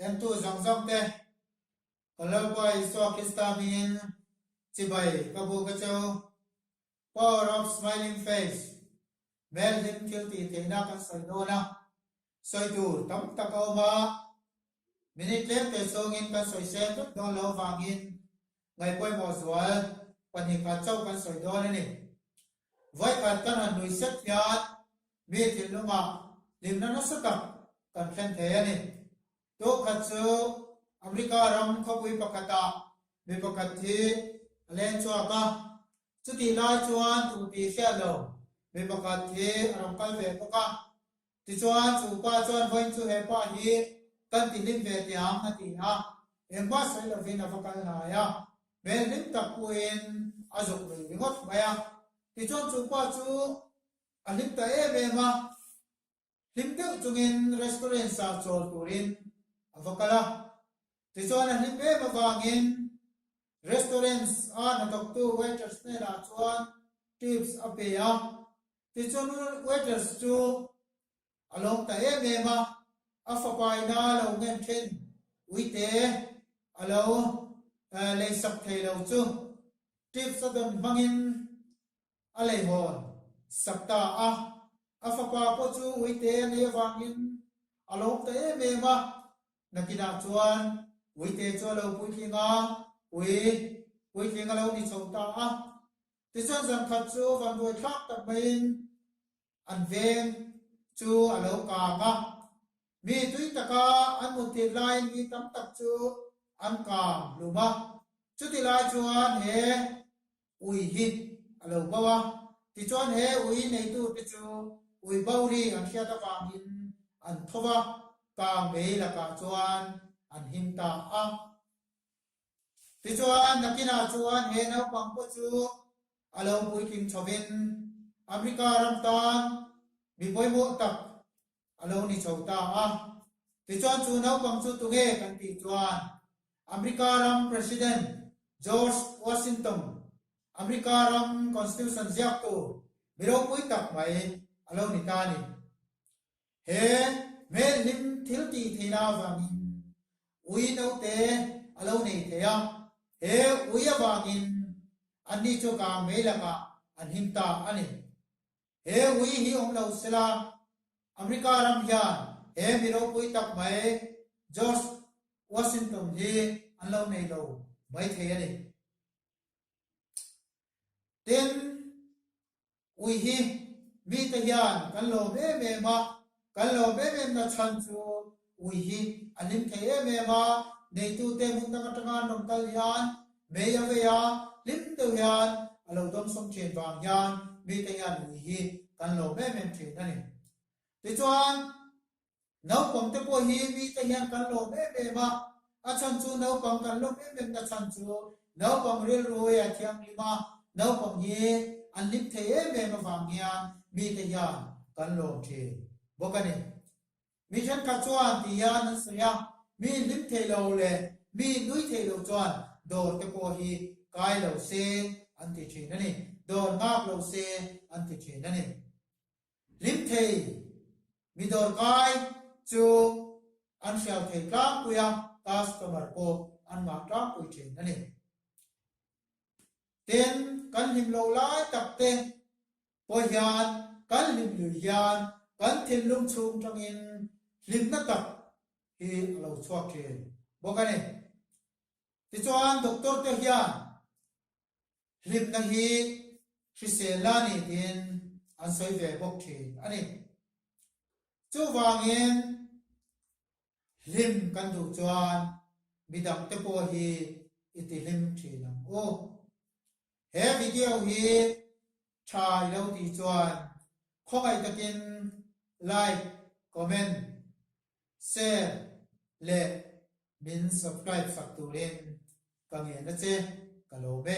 em tu zong zong te kalau boy so kistamin chibai kabu kachau power of smiling face mel him kilti te na kan soi do na soi tu tam takau ma minute lem te songin kan soi sen do lo wangin ngai poi mo zual pani ka chau kan soi do ni vai kan kan han nui set yat mi thil luma lim na no sakap kan khen the ani to khat chu America ram khopui pakata mi pakati len chua ka chuti lai chuan tu ti sia lo mi pakati ram kal ve ka ti chuan chu pa chuan voin chu he pa hi kan ti lim ve ti ang na ti ha em ba sai lo vin avakal na ya ben lim tak kuin azuk ni ngot maya ti chuan chu pa chu alim ta e ma lim te chungin restaurant sa chol turin avakala ti chuan alim be ma wangin restaurants na tok tu waiters ne la chuan tips apea ti chuan waiters chu along ta e ma afapai na lo ngen thin uite alo le sak thei lo chu tips adon bangin alei hon sakta afapa po chu uite ne wangin along ta e ma nakina chuan uite chu lo pui thinga ui thinga lo ni chota ti chuan zan khat chu van doi thak tak main an veng chu alo ka nga mi tui taka an muti line mi tam tak chu an kam luma chu ti lai chuan he ui hit alo bawa ti chuan he ui nei tu ti chu ui bauri an khia ta wangin an thowa ka me la ka chuan an him ta ti chuan nakina chuan he no pang po chu alo pui king chovin America ram tan mi poi mo tak alo ni chota ti chuan chu no pang chu tu nge kan ti chuan America ram president George Washington America ram constitution ziak tu biro pui tak mai alo ni ta ni he me lim thil ti theina wangin ui no te alo nei the ya he ui awangin ani chu ka me la ka an him ta ani he ui hi om lo sela America ram hian he miro pui tak mai George Washington hi an lo nei lo mai the ani ten ui hi mi ta hian kan lo be ma kan lo be na chan chu ui hi anim the me ma nei tu te mun ta ka nom kal hian me ya ve ya lim tu hian alo dom som chen wang hian mi ta hian ui hi kan lo be the ani ti chuan nau pom te po hi mi ta hian kan lo be ma a chan chu nau pom kan lo be na chan chu nau pom ril ro ya thiang lima nau pom hi an lim the me ma wang hian mi ta hian kan lo the bokani mi chen ka chuan ti hian an sia mi lim the lo le mi nui the lo chuan do te po hi kai lo se an ti chin ani do ngak lo se an ti chin ani lim the mi do kai chu an shall the ka kuya customer ko an ma ta ku chin ani ten kan lim lo lai tak te po hian kan lim lu hian kan thil lum chung tangin lim na tak hi lo chuak chen bokani ti chuan doctor te hian lim na hi hriselani tin an soi ve bok thin ani chu wangin lim kan du chuan midang te po hi iti lim thinam he video hi thai lo ti chuan khongai takin like comment share le min subscribe sak turin kangen na che kalo be